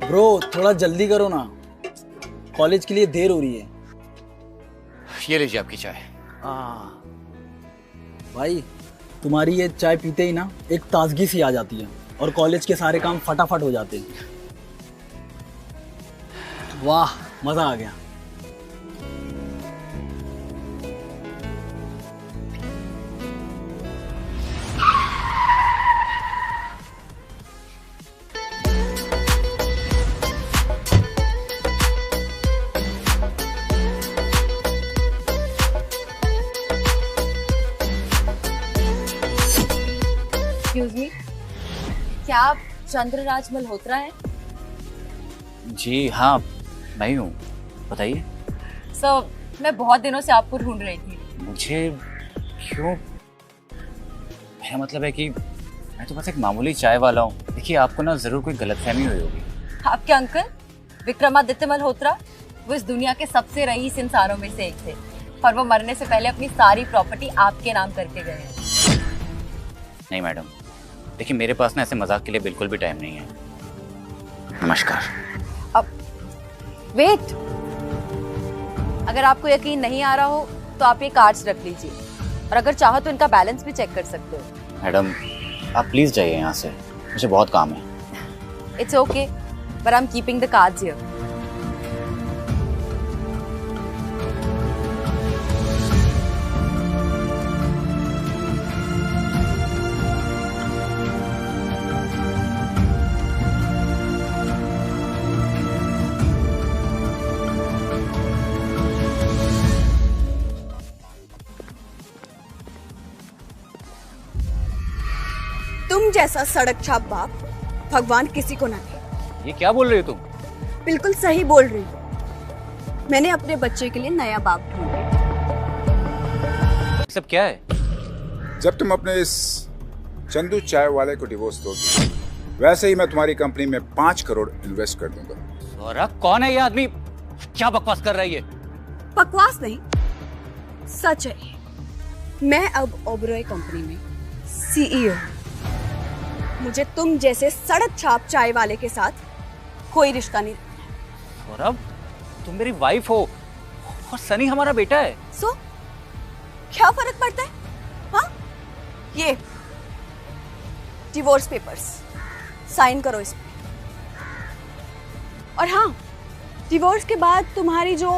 Bro थोड़ा जल्दी करो ना, कॉलेज के लिए देर हो रही है। ये लीजिए आपकी चाय। भाई तुम्हारी ये चाय पीते ही ना एक ताजगी सी आ जाती है और कॉलेज के सारे काम फटाफट हो जाते हैं। वाह मजा आ गया। एक्सक्यूज मी, क्या आप चंद्रराज मल्होत्रा हैं? जी हाँ, मैं ही हूँ, बताइए। सर, मैं बहुत दिनों से आपको ढूंढ रही थी। मुझे क्यों? मेरा मतलब है कि मैं तो बस एक मामूली चाय वाला हूँ। देखिए आपको ना जरूर कोई गलतफहमी हुई होगी। आपके अंकल विक्रमादित्य मल्होत्रा, वो इस दुनिया के सबसे रईस इंसानों में से एक थे और वो मरने से पहले अपनी सारी प्रॉपर्टी आपके नाम करके गए हैं। नहीं मैडम, देखिए मेरे पास ना ऐसे मजाक के लिए बिल्कुल भी टाइम नहीं है। नमस्कार। अब वेट, अगर आपको यकीन नहीं आ रहा हो तो आप ये कार्ड्स रख लीजिए और अगर चाहो तो इनका बैलेंस भी चेक कर सकते हो। मैडम आप प्लीज जाइए यहाँ से, मुझे बहुत काम है। It's okay, but I am keeping the cards here. तुम जैसा सड़क छाप बाप भगवान किसी को ना दे। ये क्या बोल रही हो तुम? बिल्कुल सही बोल रही हूँ। मैंने अपने बच्चे के लिए नया बाप ढूंढा। ये सब क्या है? जब तुम अपने इस चंदू चाय वाले को डिवोर्स दोगे, वैसे ही मैं तुम्हारी कंपनी में 5 करोड़ इन्वेस्ट कर दूंगा। सौरा, कौन है ये आदमी? क्या बकवास कर रही है? बकवास नहीं, सच है। मैं अब ओबरॉय कंपनी में सीईओ। मुझे तुम जैसे सड़क छाप चाय वाले के साथ कोई रिश्ता नहीं रखना है। सौरभ, तुम मेरी वाइफ हो और सनी हमारा बेटा है। सो क्या फर्क पड़ता है? हाँ, ये डिवोर्स पेपर्स साइन करो इस पे। और हाँ, डिवोर्स के बाद तुम्हारी जो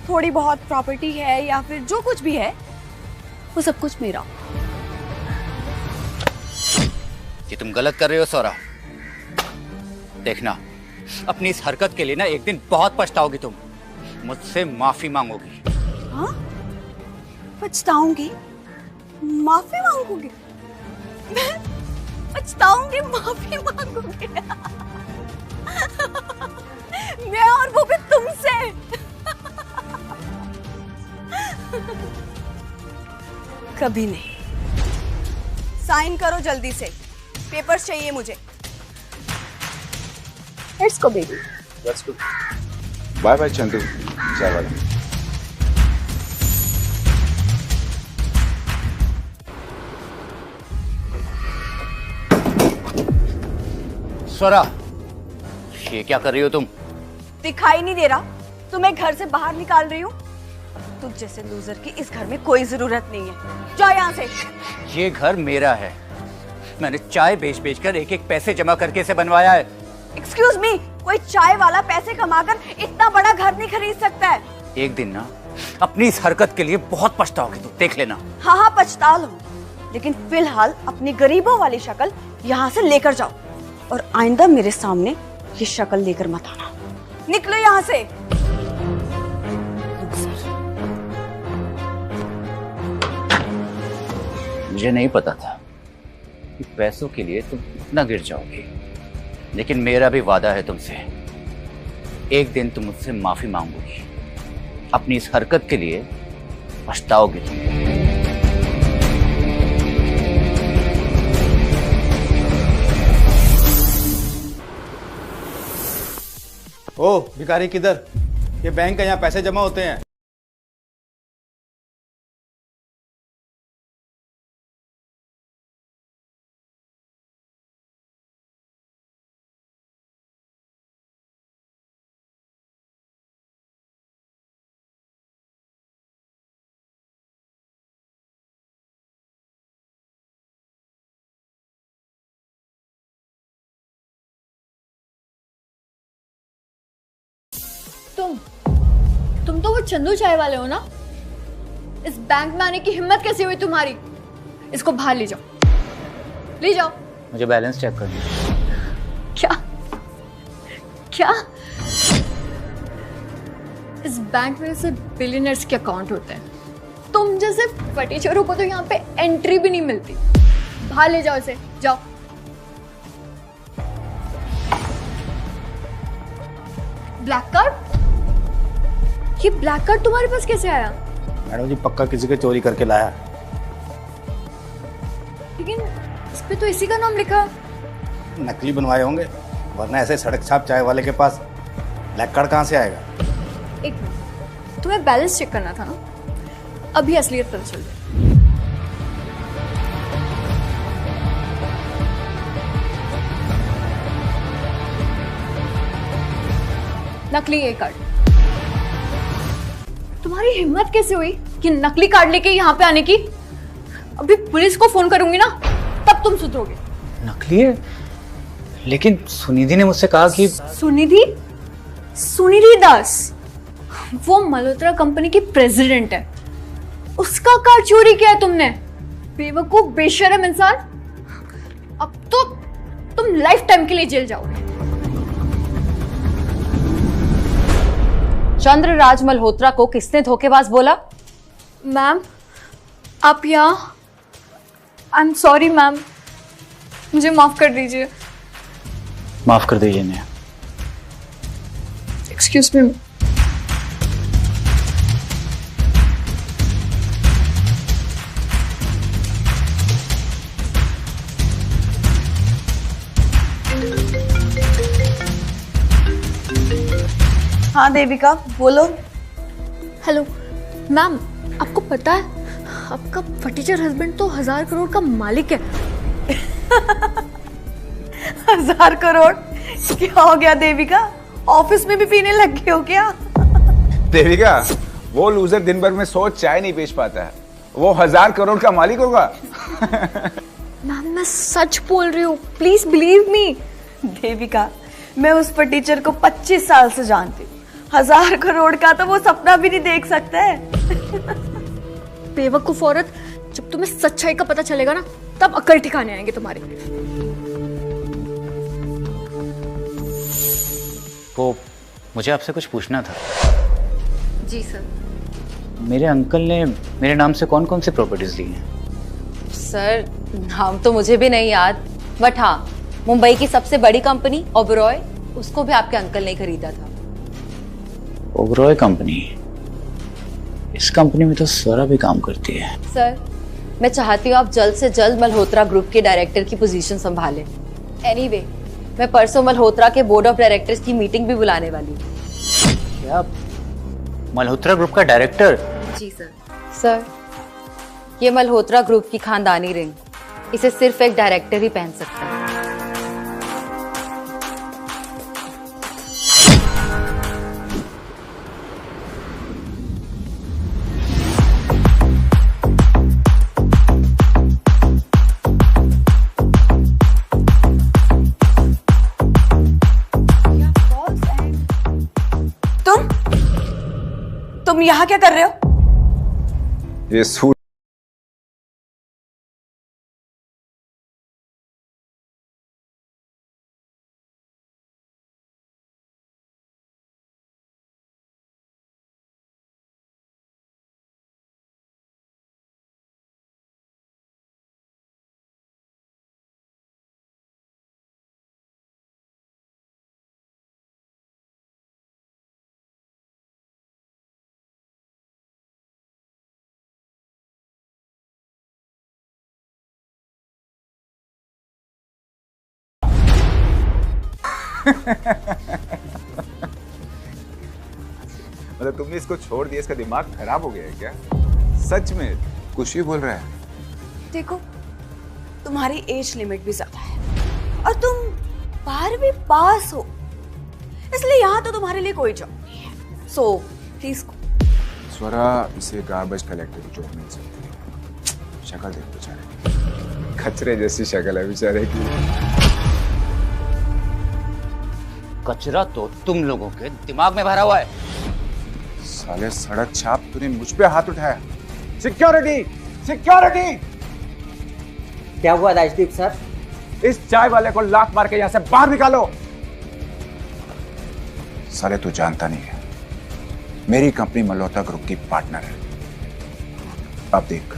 थोड़ी बहुत प्रॉपर्टी है या फिर जो कुछ भी है वो सब कुछ मेरा। ये तुम गलत कर रहे हो सौरभ। देखना, अपनी इस हरकत के लिए ना एक दिन बहुत पछताओगी तुम। मुझसे माफी मांगोगी। हाँ, पछताऊंगी, माफी मांगोगी? मैं पछताऊंगी, माफी मांगोगी? मैं और वो भी तुमसे? कभी नहीं। साइन करो जल्दी से, पेपर्स चाहिए मुझे। Let's go baby. Let's go. Bye bye Chandu चाय वाला। स्वरा, ये क्या कर रही हो तुम? दिखाई नहीं दे रहा? तुम्हें घर से बाहर निकाल रही हूँ। तुझ जैसे लूजर की इस घर में कोई जरूरत नहीं है। जाओ यहाँ से। ये घर मेरा है। मैंने चाय बेच कर एक एक पैसे जमा करके इसे बनवाया है। एक्सक्यूज मी, कोई चाय वाला पैसे कमाकर इतना बड़ा घर नहीं खरीद सकता है। एक दिन ना अपनी इस हरकत के लिए बहुत पछताओगी तुम, देख लेना। हाँ हाँ, पछता लो, लेकिन फिलहाल अपनी गरीबों वाली शक्ल यहाँ से लेकर जाओ और आइंदा मेरे सामने ये शक्ल लेकर मत आना। निकलो यहाँ से। मुझे नहीं पता था कि पैसों के लिए तुम इतना गिर जाओगे, लेकिन मेरा भी वादा है तुमसे, एक दिन तुम मुझसे माफी मांगोगी। अपनी इस हरकत के लिए पछताओगे तुम। ओ भिखारी किधर? ये बैंक का यहाँ पैसे जमा होते हैं। तुम तो वो चंदू चाय वाले हो ना? इस बैंक में आने की हिम्मत कैसे हुई तुम्हारी? इसको बाहर ले जाओ, ले जाओ। मुझे बैलेंस चेक करना है। क्या क्या? इस बैंक में सिर्फ बिलियनर्स के अकाउंट होते हैं। तुम जैसे फटीचरों को तो यहाँ पे एंट्री भी नहीं मिलती। बाहर ले जाओ इसे, जाओ। Black card? ये ब्लैक कार्ड तुम्हारे पास कैसे आया? मैडम जी पक्का किसी के चोरी करके लाया। लेकिन इस पे तो इसी का नाम लिखा। नकली बनवाए होंगे, वरना ऐसे सड़क छाप चाय वाले के पास ब्लैक कार्ड कहाँ से आएगा? एक मिनट, तुम्हें बैलेंस चेक करना था ना? अभी असलियत पता चल जाए। नकली ये कार्ड। तुम्हारी हिम्मत कैसे हुई कि नकली कार्ड लेके यहाँ पे आने की? अभी पुलिस को फोन करूंगी ना, तब तुम सुधरोगे। नकली है? लेकिन सुनिधि ने मुझसे कहा कि सुनिधि? सुनिधि दास, वो मल्होत्रा कंपनी की प्रेसिडेंट है। उसका कार्ड चोरी किया है तुमने? बेवकूफ, बेशरम इंसान। अब तो तुम लाइफ टाइम के लिए जेल जाओगे। चंद्रराज मल्होत्रा को किसने धोखेबाज बोला? मैम, आप यहाँ? आई एम सॉरी मैम, मुझे माफ कर दीजिए। माफ कर दीजिए ने। Excuse me. हाँ देविका, बोलो। हेलो मैम, आपको पता है आपका फटीचर हस्बैंड तो 1000 करोड़ का मालिक है। 1000 करोड़? क्या हो गया देविका? ऑफिस में भी पीने लग गए हो क्या? देविका, वो लूजर दिन भर में 100 चाय नहीं बेच पाता है, वो 1000 करोड़ का मालिक होगा। मैम मैं सच बोल रही हूँ, प्लीज बिलीव मी। देविका, मैं उस पर टीचर को 25 साल से जानती हूँ। 1000 करोड़ का तो वो सपना भी नहीं देख सकता है। बेवकूफ औरत, जब तुम्हें सच्चाई का पता चलेगा ना, तब अकल ठिकाने आएंगे तुम्हारे। वो मुझे आपसे कुछ पूछना था। जी सर। मेरे अंकल ने मेरे नाम से कौन कौन सी प्रॉपर्टीज ली हैं? सर नाम तो मुझे भी नहीं याद, बट हाँ, मुंबई की सबसे बड़ी कंपनी ओबरॉय, उसको भी आपके अंकल ने खरीदा था। ओबरॉय कंपनी? इस कंपनी में तो स्वरा भी काम करती है। सर मैं चाहती हूँ आप जल्द से जल्द मल्होत्रा ग्रुप के डायरेक्टर की पोजीशन संभालें। एनीवे, मैं परसों मल्होत्रा के बोर्ड ऑफ डायरेक्टर्स की मीटिंग भी बुलाने वाली हूँ। क्या मल्होत्रा ग्रुप का डायरेक्टर? जी सर। सर, ये मल्होत्रा ग्रुप की खानदानी रिंग, इसे सिर्फ एक डायरेक्टर ही पहन सकता है। तुम यहाँ क्या कर रहे हो? ये सूट मतलब तुमने इसको छोड़ दिया, इसका दिमाग खराब हो गया है क्या? सच में कुछ ही बोल रहा है। देखो, तुम्हारी एज लिमिट भी ज्यादा है और तुम 12वीं पास हो, इसलिए यहाँ तो तुम्हारे लिए कोई जॉब नहीं है। So please go. स्वरा, इसे गार्बेज कलेक्टर की जॉब मिल सकती है। शक्ल देख बेचारे, कचरे जैसी शक्ल है बेचारे की। कचरा तो तुम लोगों के दिमाग में भरा हुआ है। साले सड़क छाप, तूने मुझ पे हाथ उठाया। Security, security! क्या हुआ राजदीप सर? इस चाय वाले को लात मार के यहां से बाहर निकालो। साले तू जानता नहीं है, मेरी कंपनी मल्होत्रा ग्रुप की पार्टनर है। अब देख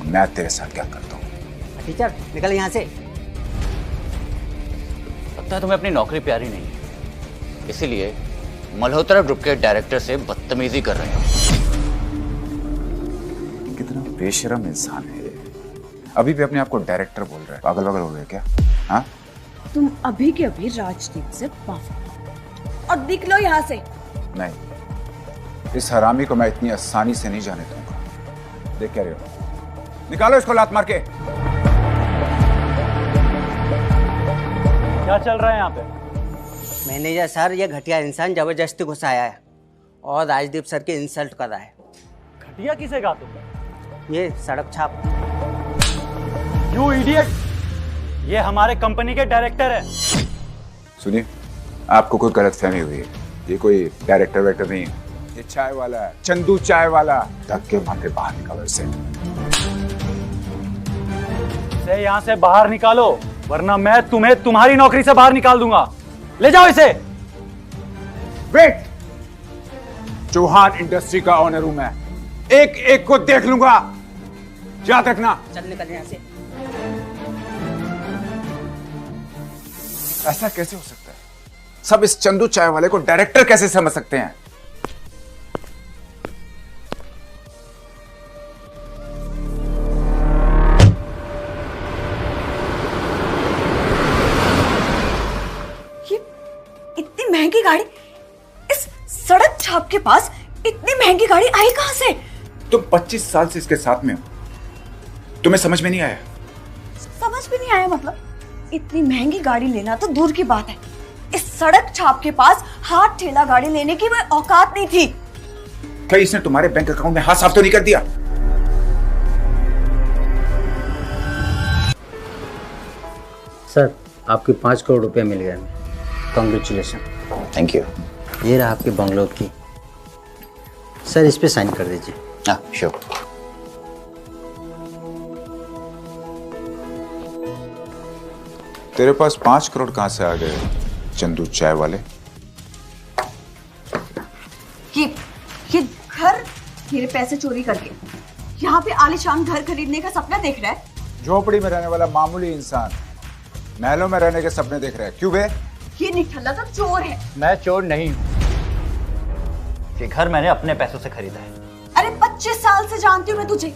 मैं तेरे साथ क्या करता हूं। टीचर निकल यहाँ से। लगता है तुम्हें अपनी नौकरी प्यारी नहीं है, इसीलिए मल्होत्रा ग्रुप के डायरेक्टर से बदतमीजी कर रहे हो। कितना बेशरम इंसान है ये। अभी भी अपने आप को डायरेक्टर बोल रहा है। पागल पागल हो गए क्या? हाँ, तुम अभी के अभी राजदीप से माफी और निकलो यहाँ से। नहीं, इस हरामी को मैं इतनी आसानी से नहीं जाने दूंगा। देख क्या रहे हो, निकालो इसको लात मार के। क्या चल रहा है यहाँ पे? मैनेजर सर, ये घटिया इंसान जबरदस्ती घुसाया है और राजदीप सर की इंसल्ट कर रहा है। घटिया किसे कहा तुमने? ये सड़क छाप। You idiot! ये हमारे कंपनी के डायरेक्टर है। सुनिए, आपको कोई गलतफहमी हुई है। ये कोई डायरेक्टर वेक्टर नहीं है, ये चाय वाला है, चंदू चाय वाला। धक्के मार के बाहर निकालो इसे। इसे यहाँ से बाहर निकालो, वरना मैं तुम्हें तुम्हारी नौकरी से बाहर निकाल दूंगा। ले जाओ इसे। वेट! चौहान इंडस्ट्री का ऑनर हूं मैं, एक एक को देख लूंगा, याद रखना। चल निकल यहाँ से। ऐसा कैसे हो सकता है? सब इस चंदू चाय वाले को डायरेक्टर कैसे समझ सकते हैं? ये इतनी महंगी गाड़ी इस सड़क छाप के पास, इतनी महंगी गाड़ी आई कहां से? तुम 25 साल से इसके साथ में हो, तुम्हें समझ में नहीं आया? समझ भी नहीं आया मतलब? इतनी महंगी गाड़ी लेना तो दूर की बात है, इस सड़क छाप के पास हाथ ठेला गाड़ी लेने की कोई औकात नहीं थी। क्या इसने तुम्हारे बैंक अकाउंट में हाथ साफ तो नहीं कर दिया? सर, आपके 5 करोड़ रुपए मिल गए। कॉन्ग्रेचुलेशन। Thank you. ये रहा आपके बंगलो की। सर, इस पे साइन कर दीजिए। हाँ, श्योर। तेरे पास 5 करोड़ कहां से आ गए चंदू चाय वाले? ये घर मेरे पैसे चोरी करके यहाँ पे आलीशान घर खरीदने का सपना देख रहा है। झोपड़ी में रहने वाला मामूली इंसान महलों में रहने के सपने देख रहा है। क्यों बे? ये निठल्ला तो चोर है। मैं चोर नहीं हूँ, ये घर मैंने अपने पैसों से खरीदा है। अरे 25 साल से जानती हूँ मैं तुझे।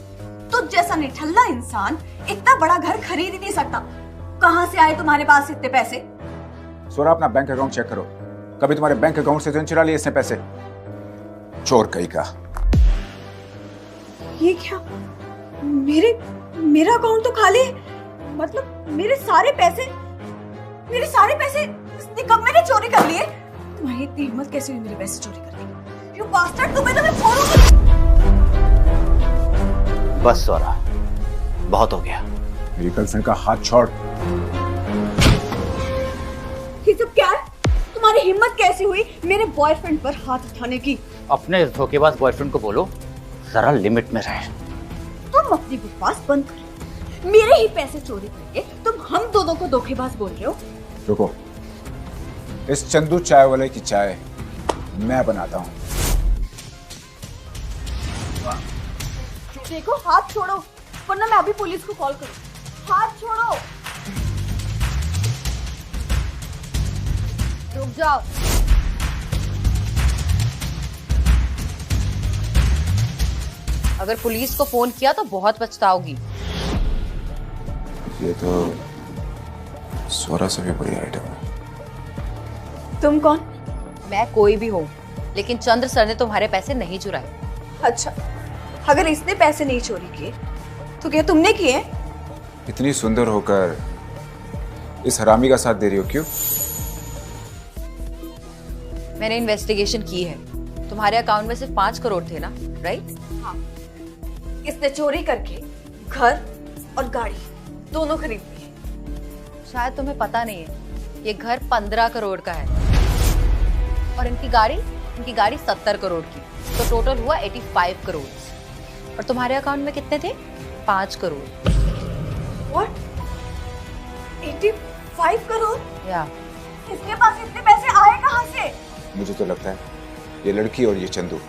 तुझ जैसा निठल्ला इंसान इतना बड़ा घर खरीद ही नहीं सकता। कहाँ से आए तुम्हारे पास इतने पैसे? सोरा, अपना बैंक अकाउंट चेक करो। कभी तुम्हारे बैंक अकाउंट से तो नहीं चुरा लिए इसने पैसे? चोर कहीं का। ये क्या? मेरा अकाउंट तो खाली है। मतलब मेरे सारे पैसे इस निकम्मे ने चोरी कर लिए। तुम्हारी इतनी हिम्मत कैसे हुई मेरे पैसे चोरी करने की? यू बास्टर्ड, तुम्हें तो मैं छोड़ूंगी। बस सोरा, बहुत हो गया। मेरी गर्लफ्रेंड का हाथ छोड़। ये सब क्या है? तुम्हारी हिम्मत कैसे हुई मेरे बॉयफ्रेंड पर हाथ उठाने की? अपने इस धोखेबाज बॉयफ्रेंड को बोलो जरा लिमिट में रहे। तुम अपनी बकवास बंद करो। मेरे ही पैसे चोरी करके तुम हम दोनों को धोखेबाज बोल रहे हो। रुको, इस चंदू चाय वाले की चाय मैं बनाता हूँ। देखो, हाथ छोड़ो वरना मैं अभी पुलिस को कॉल करूँ। हाथ छोड़ो। रुक जाओ। अगर पुलिस को फोन किया तो बहुत पछताओगी। ये तो सोरा से भी बड़ी आइटम है। तुम कौन? मैं कोई भी हूँ, लेकिन चंद्र सर ने तुम्हारे पैसे नहीं चुराए। अच्छा, अगर इसने पैसे नहीं चोरी किए तो क्या तुमने किए? इतनी सुंदर होकर इस हरामी का साथ दे रही हो क्यों? मैंने इन्वेस्टिगेशन की है। तुम्हारे अकाउंट में सिर्फ 5 करोड़ थे ना, राइट? हाँ, इसने चोरी करके घर और गाड़ी दोनों खरीद लिए। शायद तुम्हें पता नहीं है, ये घर 15 करोड़ का है। और इनकी गाड़ी 70 करोड़ की, तो टोटल हुआ 85 करोड़। और तुम्हारे अकाउंट में कितने थे? 5 करोड़। What? 85 करोड़? या इसके पास इतने पैसे आए कहाँ से? मुझे तो लगता है ये लड़की और ये चंदू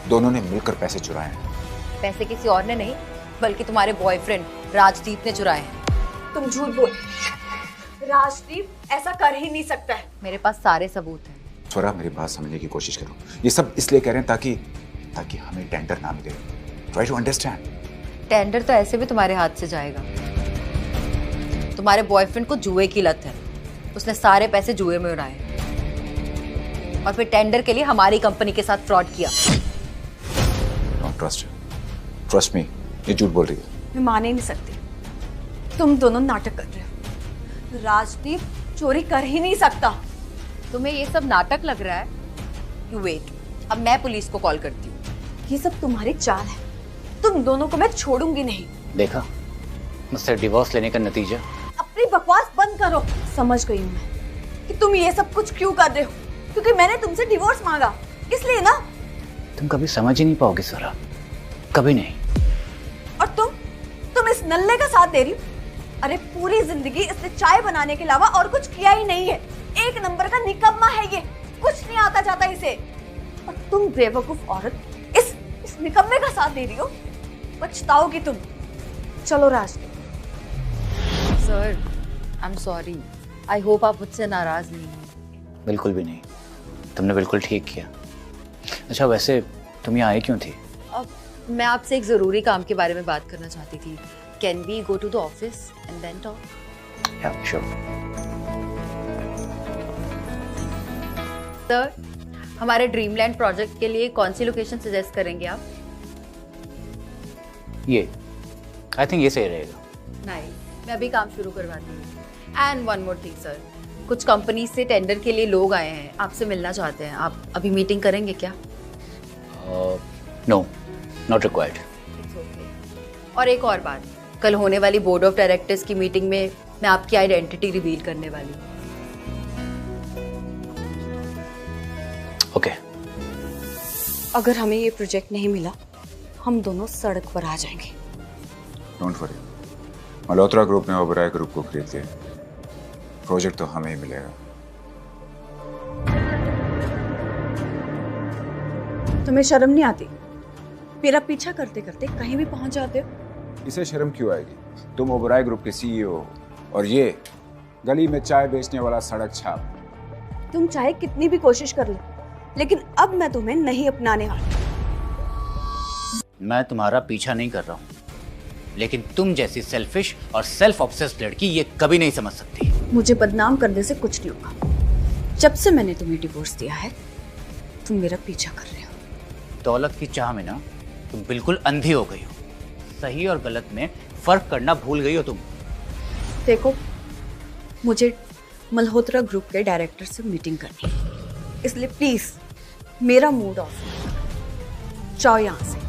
दोनों ने मिलकर पैसे चुराए हैं। पैसे किसी और ने नहीं, बल्कि तुम्हारे बॉयफ्रेंड राजदीप ने चुराए हैं। तुम झूठ बोल। राजदीप ऐसा कर ही नहीं सकता है। मेरे पास सारे सबूत हैं। स्वरा, मेरी बात समझने की कोशिश करो। ये सब इसलिए कह रहे हैं ताकि हमें टेंडर ना मिले। Try to understand. टेंडर तो ऐसे भी तुम्हारे हाथ से जाएगा। तुम्हारे बॉयफ्रेंड को जुए की लत है, उसने सारे पैसे जुए में उड़ाए और फिर टेंडर के लिए हमारी कंपनी के साथ फ्रॉड किया। डोंट ट्रस्ट मी, ये झूठ बोल रही है। मैं मान ही नहीं सकती। तुम दोनों नाटक कर रहे हो। राजदीप चोरी कर ही नहीं सकता। तुम्हें ये सब नाटक लग रहा है? यू वेट, अब मैं पुलिस को कॉल करती हूँ। ये सब तुम्हारी चाल है। तुम दोनों को मैं छोड़ूंगी नहीं। देखा मुझसे डिवोर्स लेने का नतीजा। अपनी बकवास बंद करो। समझ गई हूँ मैं कि तुम ये सब कुछ क्यों कर रहे हो, क्योंकि मैंने तुमसे डिवोर्स मांगा, इसलिए ना। तुम कभी समझ ही नहीं पाओगे स्वरा, कभी नहीं। और तुम इस नल्ले का साथ दे रही हो। अरे पूरी जिंदगी इसने चाय बनाने के अलावा और कुछ किया ही नहीं है। एक नंबर का निकम्मा है ये, कुछ नहीं आता जाता इसे। और तुम बेवकूफ औरत इस निकम्मे का साथ दे रही हो। पछताओगी तुम। चलो Raj. Sir, I am sorry. I hope आप मुझसे नाराज नहीं हैं। बिल्कुल भी नहीं, तुमने बिल्कुल ठीक किया। अच्छा वैसे तुम यहाँ आई क्यों थी? अब मैं आपसे एक जरूरी काम के बारे में बात करना चाहती थी। Can we go to the office and then talk? या श्योर। सर, हमारे ड्रीमलैंड प्रोजेक्ट के लिए कौन सी लोकेशन सजेस्ट करेंगे आप? ये आई थिंक ये सही रहेगा। नहीं, मैं अभी काम शुरू करवाती हूँ। And one more thing sir, कुछ कंपनी से टेंडर के लिए लोग आए हैं, आपसे मिलना चाहते हैं। आप अभी मीटिंग करेंगे क्या? No, not required. और एक और बात, कल होने वाली बोर्ड ऑफ डायरेक्टर्स की मीटिंग में मैं आपकी आइडेंटिटी रिवील करने वाली हूँ। ओके। अगर हमें ये प्रोजेक्ट नहीं मिला, हम दोनों सड़क पर आ जाएंगे। डोंट वरी, मल्होत्रा ग्रुप ने ओबराय ग्रुप को खरीद लिया। प्रोजेक्ट तो हमें ही मिलेगा। तुम्हें शर्म नहीं आती? मेरा पीछा करते करते कहीं भी पहुंच जाते हो। इसे शर्म क्यों आएगी? तुम ओबराय ग्रुप के सीईओ और ये गली में चाय बेचने वाला सड़क छाप। तुम चाहे कितनी भी कोशिश कर लो, लेकिन अब मैं तुम्हें नहीं अपनाने वाली। मैं तुम्हारा पीछा नहीं कर रहा हूँ, लेकिन तुम जैसी सेल्फिश और सेल्फ ऑब्सेस्ड लड़की ये कभी नहीं समझ सकती। मुझे बदनाम करने से कुछ नहीं होगा। जब से मैंने तुम्हें डिवोर्स दिया है, तुम मेरा पीछा कर रहे हो। दौलत की चाह में ना तुम बिल्कुल अंधी हो गई हो। सही और गलत में फर्क करना भूल गई हो तुम। देखो, मुझे मल्होत्रा ग्रुप के डायरेक्टर से मीटिंग करनी है, इसलिए प्लीज मेरा मूड ऑफ है। जाओ यहाँ से।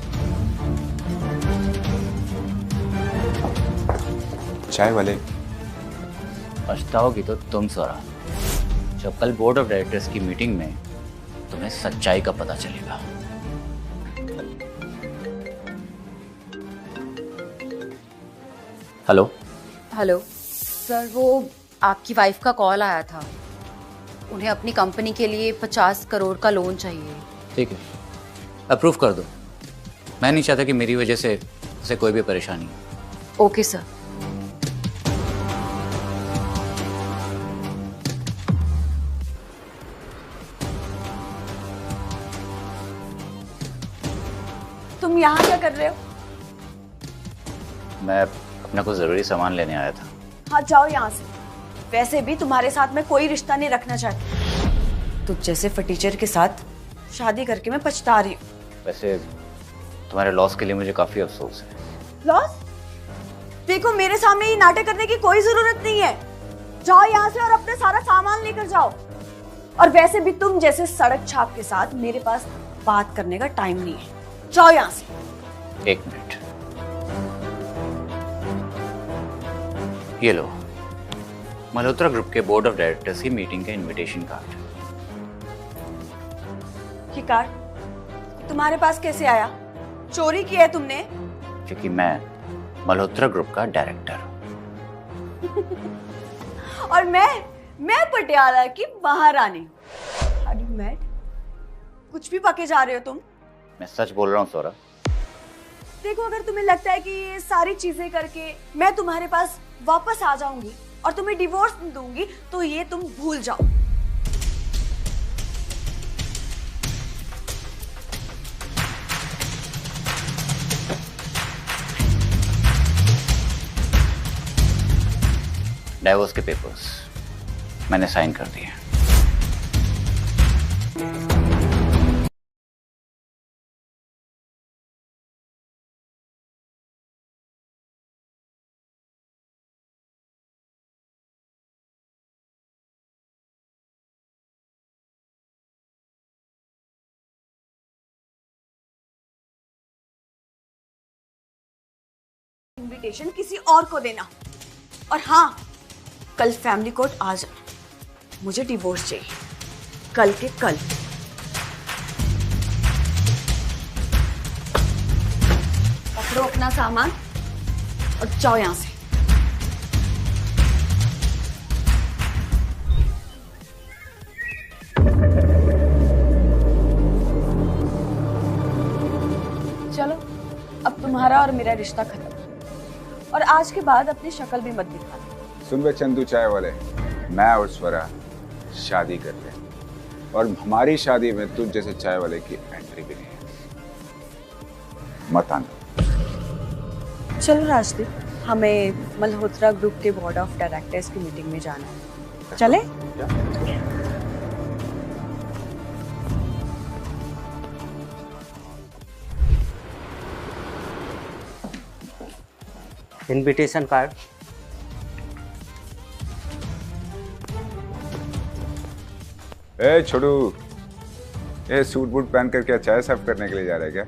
चाय वाले पछताओगी तो तुम स्वरा, जब कल बोर्ड ऑफ डायरेक्टर्स की मीटिंग में तुम्हें सच्चाई का पता चलेगा। हेलो हेलो सर, वो आपकी वाइफ का कॉल आया था। उन्हें अपनी कंपनी के लिए 50 करोड़ का लोन चाहिए। ठीक है, अप्रूव कर दो। मैं नहीं चाहता कि मेरी वजह से उसे कोई भी परेशानी हो। Okay sir. तुम यहाँ क्या कर रहे हो? मैं अपना कुछ ज़रूरी सामान लेने आया था। हाँ, जाओ यहाँ से। वैसे भी तुम्हारे साथ मैं कोई रिश्ता नहीं रखना चाहती। तुझ जैसे फटीचर के साथ शादी करके मैं पछता रही हूँ। वैसे तुम्हारे लॉस के लिए मुझे काफ़ी अफसोस है। लॉस? देखो, मेरे सामने ये नाटक करने की कोई जरूरत नहीं है। जाओ यहाँ से और अपने सारा सामान लेकर जाओ। और वैसे भी तुम जैसे सड़क छाप के साथ मेरे पास बात करने का टाइम नहीं है। जाओ यहाँ से। एक मिनट, ये लो, मल्होत्रा ग्रुप के बोर्ड ऑफ डायरेक्टर्स की मीटिंग का इनविटेशन कार्ड। ये कार्ड तुम्हारे पास कैसे आया? चोरी की है तुमने? क्योंकि मैं मल्होत्रा ग्रुप का डायरेक्टर हूँ। और मैं पटियाला की महारानी हूँ। Are you mad? कुछ भी पके जा रहे हो तुम। मैं सच बोल रहा हूँ सौरभ। देखो, अगर तुम्हें लगता है कि ये सारी चीजें करके मैं तुम्हारे पास वापस आ जाऊंगी और तुम्हें डिवोर्स दूंगी, तो ये तुम भूल जाओ। डाइवोर्स के पेपर्स मैंने साइन कर दिए। इनविटेशन किसी और को देना। और हाँ, कल फैमिली कोर्ट आ जाना। मुझे डिवोर्स चाहिए, कल के कल। पकड़ो अपना सामान और जाओ यहां से। चलो, अब तुम्हारा और मेरा रिश्ता खत्म, और आज के बाद अपनी शक्ल भी मत दिखाना। सुन बे चंदू चाय वाले, मैं और स्वरा शादी कर ले, और हमारी शादी में तुझ जैसे चाय वाले की एंट्री भी नहीं है। मत आना। चलो राजदीप, हमें मल्होत्रा ग्रुप के बोर्ड ऑफ डायरेक्टर्स की मीटिंग में जाना है। चले? Invitation card. ए छोटू, ये सूट बूट पहन कर क्या चाय सर्व करने के लिए जा रहा है क्या?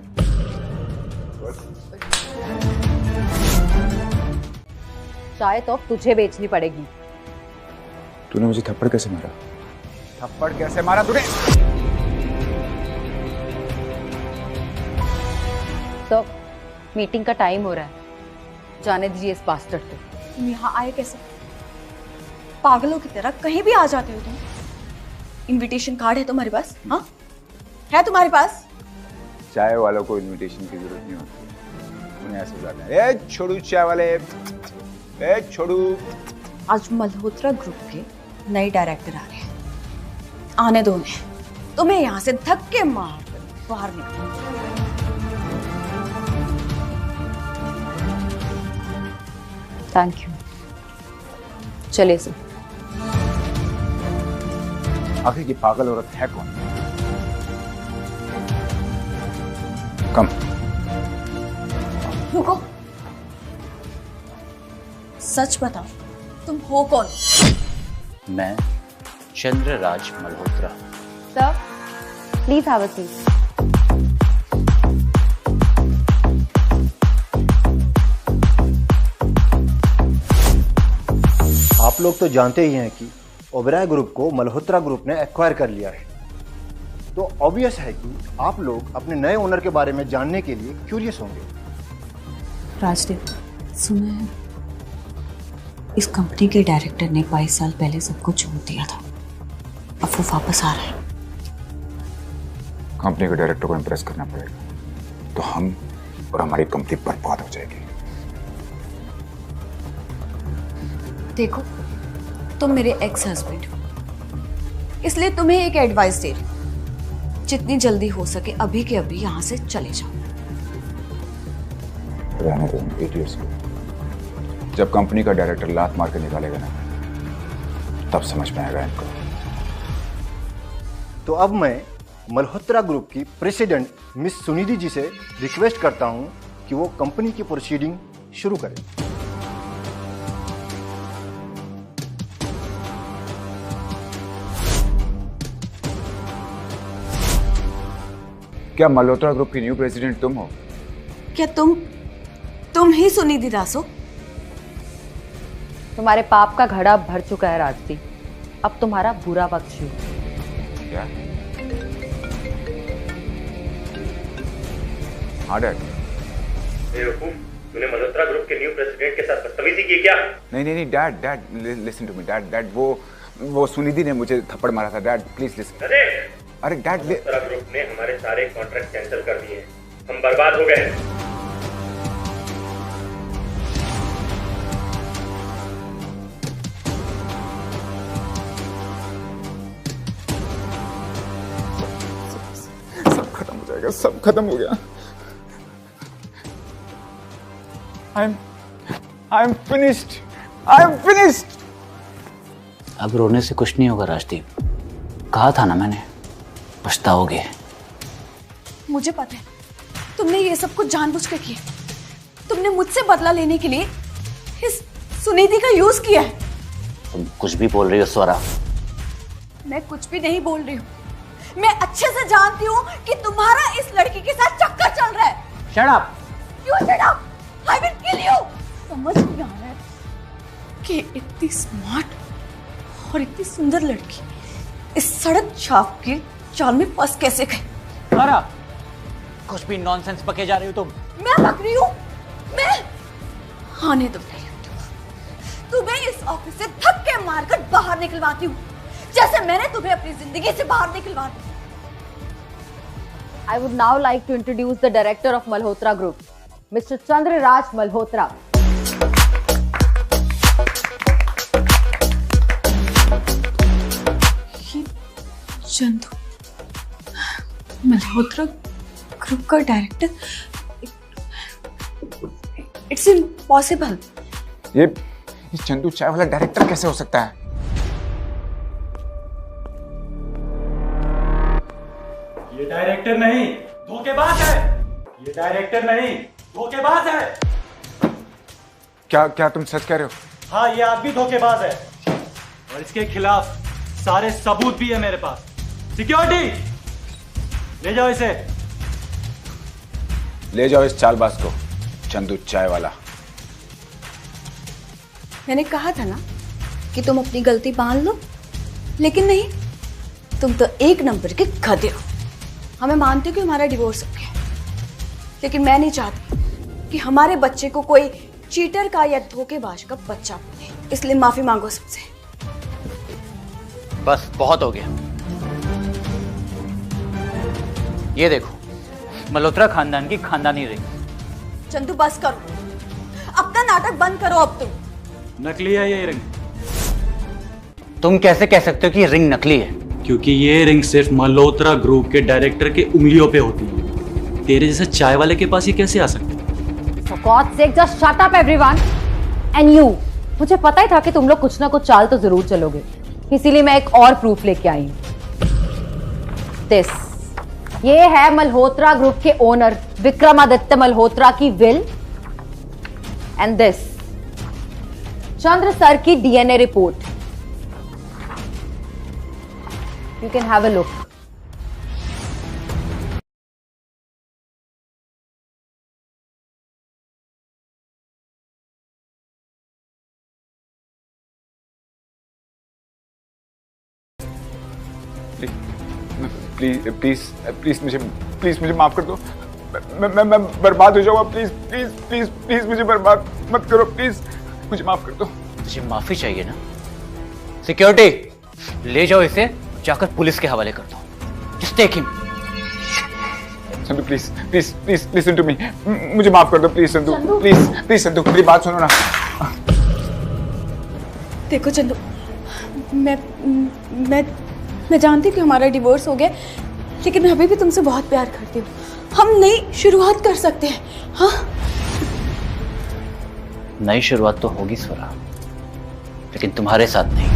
चाय तो अब तुझे बेचनी पड़ेगी। तूने मुझे थप्पड़ कैसे मारा? थप्पड़ कैसे मारा तूने? तो मीटिंग का टाइम हो रहा है, जाने दीजिए इस बास्टर्ड को। तुम यहाँ आए कैसे? पागलों की तरह कहीं भी आ जाते हो तुम। इनविटेशन कार्ड है तुम्हारे पास? हाँ, है तुम्हारे पास? चाय वालों को इनविटेशन की जरूरत नहीं होती, उन्हें ऐसे बुलाते हैं। ए छोटू चाय वाले, ए छोटू। आज मल्होत्रा ग्रुप के नए डायरेक्टर आ रहे हैं, आने दो उन्हें। तुम्हें यहाँ से धक्के मार कर बाहर निकलो। Thank you. चले सर। आखिर ये पागल औरत है कौन? कम। रुको, सच बताओ, तुम हो कौन? मैं Chandraraj Malhotra. Sir, please have a seat. आप लोग तो जानते ही हैं कि ओबेरॉय ग्रुप को मल्होत्रा ग्रुप ने एक्वायर कर लिया है, तो ऑब्वियस है कि आप लोग अपने नए ओनर के बारे में जानने के लिए क्यूरियस होंगे। राजदीप, सुना है इस कंपनी के डायरेक्टर ने 22 साल पहले सबको छोड़ दिया था, अब वो वापस आ रहा है। कंपनी के डायरेक्टर को इम्प्रेस करना पड़ेगा, तो हम और हमारी कंपनी बर्बाद हो जाएगी। देखो, तुम मेरे एक्स हस्बैंड हो, इसलिए तुम्हें एक एडवाइस दे रही हूं। जितनी जल्दी हो सके अभी के अभी यहां से चले जाओ। रहने दो इडियट्स को। जब कंपनी का डायरेक्टर लात मार के निकालेगा ना, तब समझ में आएगा इनको। तो अब मैं मल्होत्रा ग्रुप की प्रेसिडेंट मिस सुनिधि जी से रिक्वेस्ट करता हूं कि वो कंपनी की प्रोसीडिंग शुरू करें। क्या मल्होत्रा ग्रुप की न्यू प्रेसिडेंट तुम हो? क्या तुम ही सुनिधि दास हो? तुम्हारे पाप का घड़ा भर चुका है राजदीप, अब तुम्हारा बुरा वक्त शुरू। क्या? हाँ डैड। तूने मल्होत्रा ग्रुप के न्यू प्रेसिडेंट के साथ बदतमीजी की क्या? नहीं dad listen to me dad वो सुनिधि ने मुझे थप्पड़ मारा था डैड, प्लीज लिसन। अरे डैड, मल्होत्रा ग्रुप ने हमारे सारे कॉन्ट्रैक्ट कैंसिल कर दिए, हम बर्बाद हो गए। सब खत्म हो जाएगा, सब खत्म हो गया। I'm finished. अब रोने से कुछ नहीं होगा राजदीप, कहा था ना मैंने, पछताओगे। मुझे पता है तुमने ये सब कुछ जानबूझ कर किया। तुमने मुझसे बदला लेने के लिए इस सुनिधि का यूज किया है। तुम कुछ भी बोल रही हो स्वरा। मैं कुछ भी नहीं बोल रही हूँ। मैं अच्छे से जानती हूँ कि तुम्हारा इस लड़की के साथ चक्कर चल रहा है। Shut up! You shut up! I will kill you! समझ नहीं आ रहा है कि इतनी स्मार्ट और इतनी सुंदर लड़की इस सड़क छाप के जाल में फंस कैसे गई? स्वरा, कुछ भी नॉनसेंस बके जा रही हो तुम। मैं बक रही हूँ? मैं आने दो तुम्हें इस ऑफिस से धक्के मारकर बाहर निकलवाती हूँ, जैसे मैंने तुम्हें अपनी जिंदगी से बाहर निकलवा दिया। I would now like to introduce the director of Malhotra Group, Mr. Chandraraj Malhotra. ये चंदू मल्होत्रा ग्रुप का डायरेक्टर? It's impossible. ये चंदू चाय वाला डायरेक्टर कैसे हो सकता है? ये डायरेक्टर नहीं, धोखेबाज है। ये डायरेक्टर नहीं, धोखेबाज है। क्या तुम सच कह रहे हो? हाँ, ये आदमी धोखेबाज है और इसके खिलाफ सारे सबूत भी है मेरे पास। सिक्योरिटी, ले जाओ इसे। ले जाओ इस चालबाज को, चंदू चाय वाला। मैंने कहा था ना कि तुम अपनी गलती मान लो, लेकिन नहीं, तुम तो एक नंबर के गधे हो। हमें मानते हो कि हमारा डिवोर्स हो गया, लेकिन मैं नहीं चाहती कि हमारे बच्चे को कोई चीटर का या धोखेबाज का बच्चा बने, इसलिए माफी मांगो सबसे। बस बहुत हो गया। ये देखो, मल्होत्रा खानदान की खानदानी रिंग। चंदू बस करो, अपना नाटक बंद करो अब तुम। नकली है ये रिंग। तुम कैसे कह सकते हो कि ये रिंग नकली है? क्योंकि ये रिंग सिर्फ मल्होत्रा ग्रुप के डायरेक्टर के उंगलियों पे होती है। तेरे जैसे चाय वाले के पास ये कैसे आ सकते? For God's sake, just shut up everyone. And you, मुझे पता ही था कि तुम लोग कुछ ना कुछ चाल तो जरूर चलोगे, इसीलिए मैं एक और प्रूफ लेके आई हूँ। This, ये है मल्होत्रा ग्रुप के ओनर विक्रमादित्य मल्होत्रा की will, and this Chandra sir की DNA report. You can have a look. Please मुझे माफ कर दो। मैं बर्बाद हो जाऊंगा। प्लीज मुझे बर्बाद मत करो। प्लीज मुझे माफ कर दो। तुझे माफी चाहिए ना? सिक्योरिटी, ले जाओ इसे, जाकर पुलिस के हवाले कर दो। Just take him. Sandhu please listen to me. मुझे माफ कर दो प्लीज संधू। प्लीज संधू, मेरी बात सुनो ना। देखो चंदू, मैं जानती हूँ कि हमारा डिवोर्स हो गया, लेकिन मैं अभी भी तुमसे बहुत प्यार करती हूँ। हम नई शुरुआत कर सकते हैं। हाँ, नई शुरुआत तो होगी स्वरा, लेकिन तुम्हारे साथ नहीं।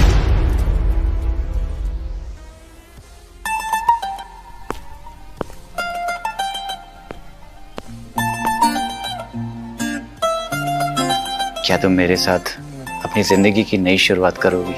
क्या तुम मेरे साथ अपनी जिंदगी की नई शुरुआत करोगी?